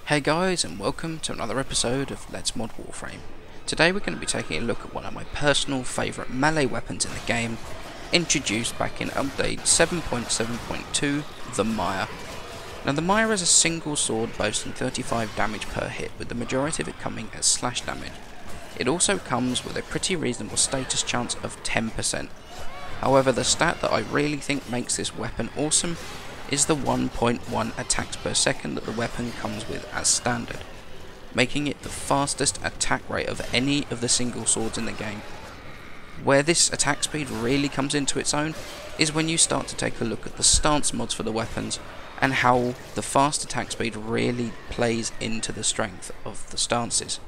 Hey guys, and welcome to another episode of Let's Mod Warframe. Today we're going to be taking a look at one of my personal favourite melee weapons in the game, introduced back in update 7.7.2, the Myer. Now the Myer is a single sword boasting 35 damage per hit, with the majority of it coming as slash damage. It also comes with a pretty reasonable status chance of 10%. However, the stat that I really think makes this weapon awesome is the 1.1 attacks per second that the weapon comes with as standard, making it the fastest attack rate of any of the single swords in the game. Where this attack speed really comes into its own is when you start to take a look at the stance mods for the weapons and how the fast attack speed really plays into the strength of the stances.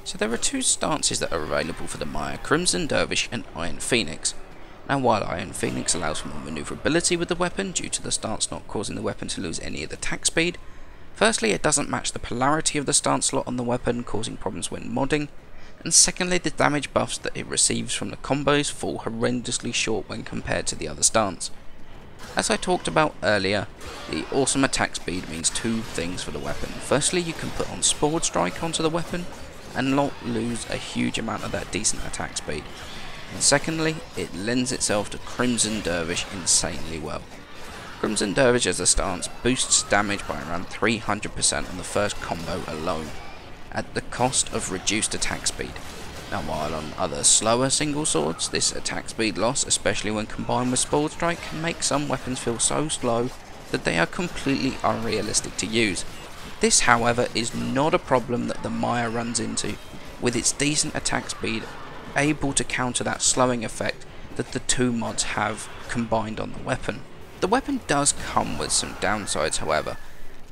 So there are two stances that are available for the Myer, Crimson Dervish and Iron Phoenix. Now while Iron Phoenix allows for more manoeuvrability with the weapon due to the stance not causing the weapon to lose any of the attack speed, firstly it doesn't match the polarity of the stance slot on the weapon, causing problems when modding, and secondly the damage buffs that it receives from the combos fall horrendously short when compared to the other stance. As I talked about earlier, the awesome attack speed means two things for the weapon. Firstly, you can put on Sword Strike onto the weapon and not lose a huge amount of that decent attack speed. And secondly, it lends itself to Crimson Dervish insanely well. Crimson Dervish as a stance boosts damage by around 300% on the first combo alone, at the cost of reduced attack speed. Now while on other slower single swords, this attack speed loss, especially when combined with Sword Strike, can make some weapons feel so slow that they are completely unrealistic to use. This, however, is not a problem that the Myer runs into, with its decent attack speed able to counter that slowing effect that the two mods have combined on the weapon. The weapon does come with some downsides, however.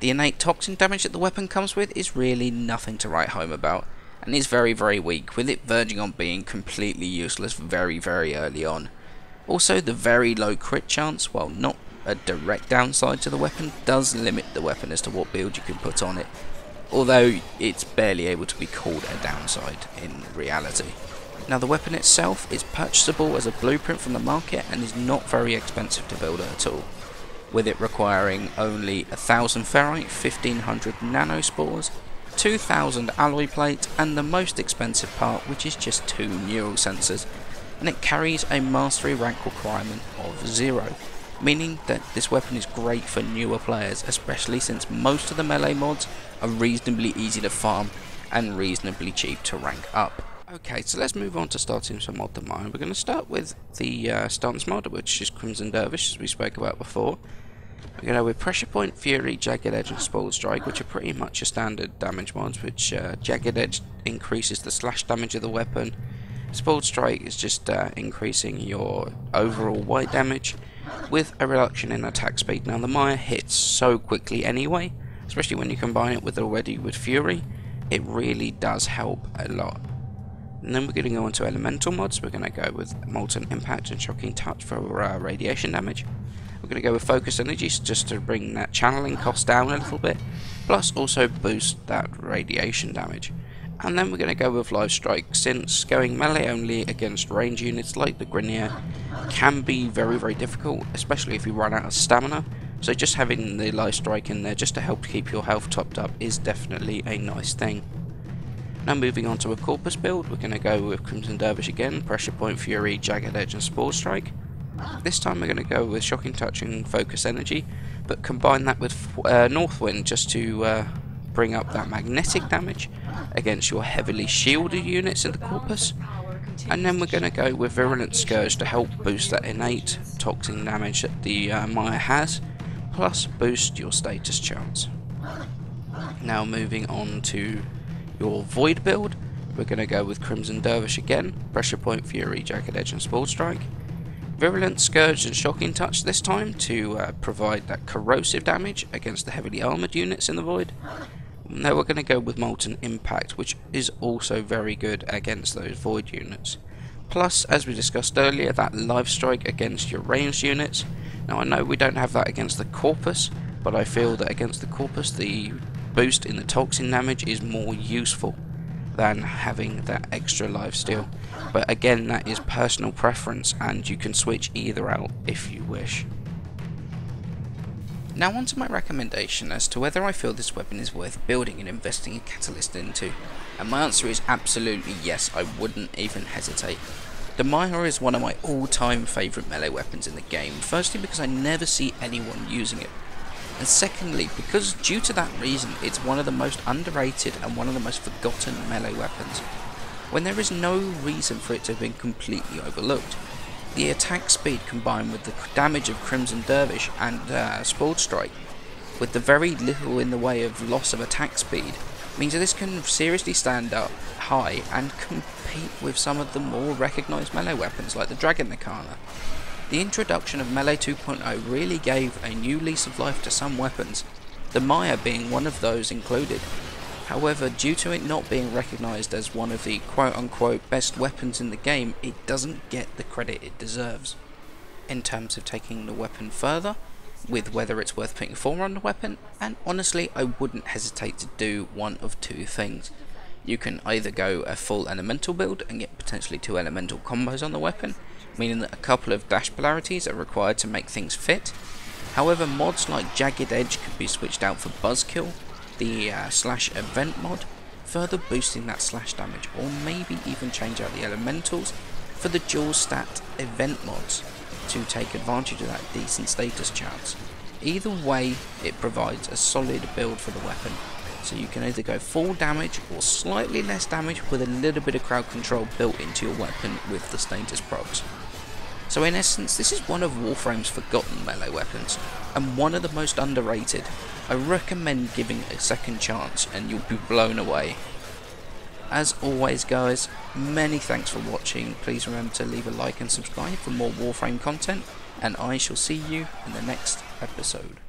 The innate toxin damage that the weapon comes with is really nothing to write home about, and is very weak, with it verging on being completely useless very early on. Also, the very low crit chance, while not a direct downside to the weapon, does limit the weapon as to what build you can put on it, although it's barely able to be called a downside in reality. Now the weapon itself is purchasable as a blueprint from the market and is not very expensive to build at all, with it requiring only 1000 ferrite, 1500 nanospores, 2000 alloy plate, and the most expensive part, which is just 2 neural sensors, and it carries a mastery rank requirement of 0, meaning that this weapon is great for newer players, especially since most of the melee mods are reasonably easy to farm and reasonably cheap to rank up. Okay, so let's move on to starting to mod the Myer. We're going to start with the stance mod, which is Crimson Dervish, as we spoke about before. We're going to go with Pressure Point, Fury, Jagged Edge and Sword Strike, which are pretty much your standard damage mods, which Jagged Edge increases the slash damage of the weapon. Sword Strike is just increasing your overall white damage, with a reduction in attack speed. Now the Myer hits so quickly anyway, especially when you combine it with Fury, it really does help a lot. And then we're going to go on to elemental mods. We're going to go with Molten Impact and Shocking Touch for radiation damage. We're going to go with Focus Energy just to bring that channeling cost down a little bit, plus also boost that radiation damage. And then we're going to go with Life Strike, since going melee only against range units like the Grineer can be very difficult, especially if you run out of stamina. So just having the Life Strike in there just to help keep your health topped up is definitely a nice thing. Now moving on to a Corpus build, we're going to go with Crimson Dervish again, Pressure Point, Fury, Jagged Edge and Sword Strike. This time we're going to go with Shocking Touch and Focus Energy, but combine that with Northwind just to bring up that magnetic damage against your heavily shielded units in the Corpus. And then we're going to go with Virulent Scourge to help boost that innate toxin damage that the Myer has, plus boost your status chance. Now moving on to your Void build, we're going to go with Crimson Dervish again, Pressure Point, Fury, Jagged Edge and Sword Strike. Virulent Scourge and Shocking Touch this time to provide that corrosive damage against the heavily armoured units in the Void. Now we're going to go with Molten Impact, which is also very good against those Void units. Plus, as we discussed earlier, that Life Strike against your ranged units. Now I know we don't have that against the Corpus, but I feel that against the Corpus the boost in the toxin damage is more useful than having that extra life steal. But again, that is personal preference and you can switch either out if you wish. Now onto my recommendation as to whether I feel this weapon is worth building and investing a catalyst into, and my answer is absolutely yes. I wouldn't even hesitate. The Myer is one of my all-time favourite melee weapons in the game, firstly because I never see anyone using it, and secondly because due to that reason it's one of the most underrated and one of the most forgotten melee weapons, when there is no reason for it to have been completely overlooked. The attack speed combined with the damage of Crimson Dervish and Spoiled Strike, with the very little in the way of loss of attack speed, means that this can seriously stand up high and compete with some of the more recognised melee weapons like the Dragon Nakana. The introduction of Melee 2.0 really gave a new lease of life to some weapons, the Myer being one of those included. However, due to it not being recognised as one of the quote-unquote best weapons in the game, it doesn't get the credit it deserves. In terms of taking the weapon further, with whether it's worth putting 4 on the weapon, and honestly I wouldn't hesitate to do one of two things. You can either go a full elemental build and get potentially 2 elemental combos on the weapon, meaning that a couple of dash polarities are required to make things fit. However, mods like Jagged Edge could be switched out for Buzzkill, the slash event mod, further boosting that slash damage, or maybe even change out the elementals for the dual stat event mods to take advantage of that decent status chance. Either way, it provides a solid build for the weapon, so you can either go full damage or slightly less damage with a little bit of crowd control built into your weapon with the status procs. So in essence, this is one of Warframe's forgotten melee weapons, and one of the most underrated. I recommend giving it a second chance and you'll be blown away. As always guys, many thanks for watching. Please remember to leave a like and subscribe for more Warframe content, and I shall see you in the next episode.